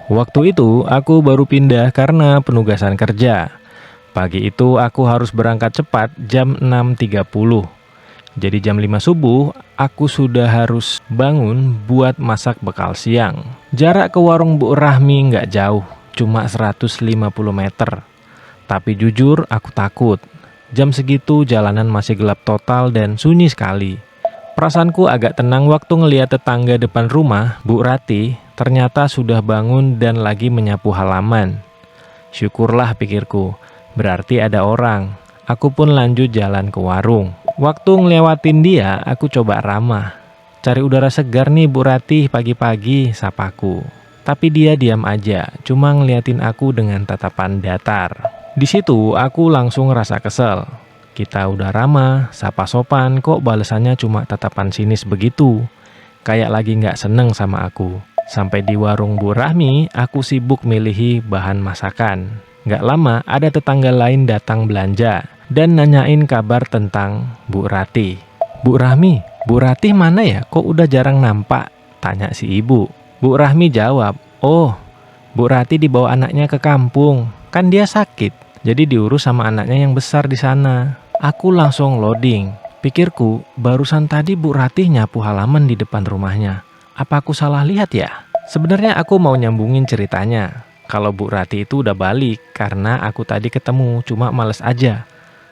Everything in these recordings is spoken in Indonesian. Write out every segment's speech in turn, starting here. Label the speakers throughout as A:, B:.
A: Waktu itu aku baru pindah karena penugasan kerja. Pagi itu aku harus berangkat cepat jam 6.30. Jadi jam 5 subuh aku sudah harus bangun buat masak bekal siang. Jarak ke warung Bu Rahmi nggak jauh, cuma 150 meter. Tapi jujur aku takut. Jam segitu jalanan masih gelap total dan sunyi sekali. Perasaanku agak tenang waktu ngeliat tetangga depan rumah, Bu Rati, ternyata sudah bangun dan lagi menyapu halaman. Syukurlah pikirku, berarti ada orang. Aku pun lanjut jalan ke warung. Waktu ngelewatin dia, aku coba ramah. Cari udara segar nih Bu Rati pagi-pagi, sapaku. Tapi dia diam aja, cuma ngeliatin aku dengan tatapan datar. Di situ aku langsung ngerasa kesel. Kita udah ramah, sapa sopan, kok balasannya cuma tatapan sinis begitu. Kayak lagi nggak seneng sama aku. Sampai di warung Bu Rahmi, aku sibuk milihi bahan masakan. Nggak lama, ada tetangga lain datang belanja dan nanyain kabar tentang Bu Rati. Bu Rahmi, Bu Rati mana ya? Kok udah jarang nampak? Tanya si ibu. Bu Rahmi jawab, oh, Bu Rati dibawa anaknya ke kampung. Kan dia sakit. Jadi diurus sama anaknya yang besar di sana. Aku langsung loading. Pikirku, barusan tadi Bu Ratih nyapu halaman di depan rumahnya. Apa aku salah lihat ya? Sebenarnya aku mau nyambungin ceritanya. Kalau Bu Rati itu udah balik, karena aku tadi ketemu, cuma males aja.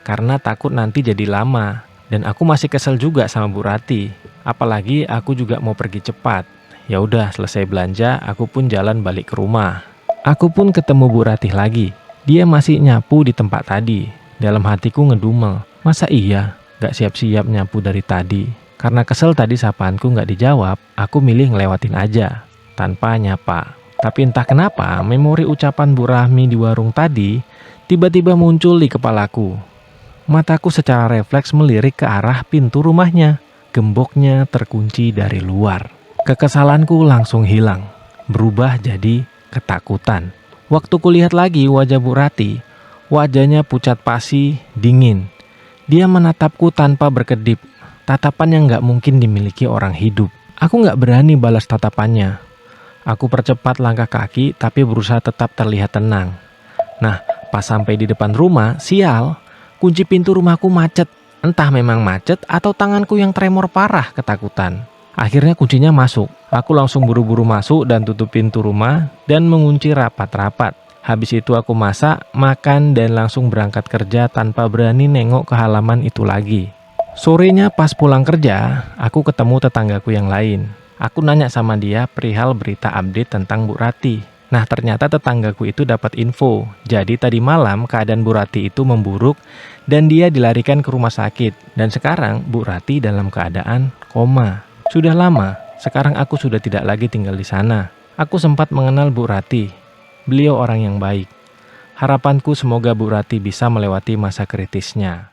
A: Karena takut nanti jadi lama. Dan aku masih kesel juga sama Bu Rati. Apalagi aku juga mau pergi cepat. Ya udah, selesai belanja, aku pun jalan balik ke rumah. Aku pun ketemu Bu Ratih lagi. Dia masih nyapu di tempat tadi. Dalam hatiku ngedumel, masa iya gak siap-siap nyapu dari tadi? Karena kesel tadi sapaanku gak dijawab, aku milih ngelewatin aja, tanpa nyapa. Tapi entah kenapa, memori ucapan Bu Rahmi di warung tadi, tiba-tiba muncul di kepalaku. Mataku secara refleks melirik ke arah pintu rumahnya. Gemboknya terkunci dari luar. Kekesalanku langsung hilang, berubah jadi ketakutan. Waktu kulihat lagi wajah Bu Rati, wajahnya pucat pasi, dingin. Dia menatapku tanpa berkedip, tatapan yang gak mungkin dimiliki orang hidup. Aku gak berani balas tatapannya. Aku percepat langkah kaki tapi berusaha tetap terlihat tenang. Nah, pas sampai di depan rumah, sial, kunci pintu rumahku macet. Entah memang macet atau tanganku yang tremor parah ketakutan. Akhirnya kuncinya masuk. Aku langsung buru-buru masuk dan tutup pintu rumah dan mengunci rapat-rapat. Habis itu aku masak, makan, dan langsung berangkat kerja tanpa berani nengok ke halaman itu lagi. Sorenya pas pulang kerja, aku ketemu tetanggaku yang lain. Aku nanya sama dia perihal berita update tentang Bu Rati. Nah, ternyata tetanggaku itu dapat info. Jadi tadi malam keadaan Bu Rati itu memburuk dan dia dilarikan ke rumah sakit. Dan sekarang Bu Rati dalam keadaan koma. Sudah lama, sekarang aku sudah tidak lagi tinggal di sana. Aku sempat mengenal Bu Rati. Beliau orang yang baik. Harapanku semoga Bu Rati bisa melewati masa kritisnya.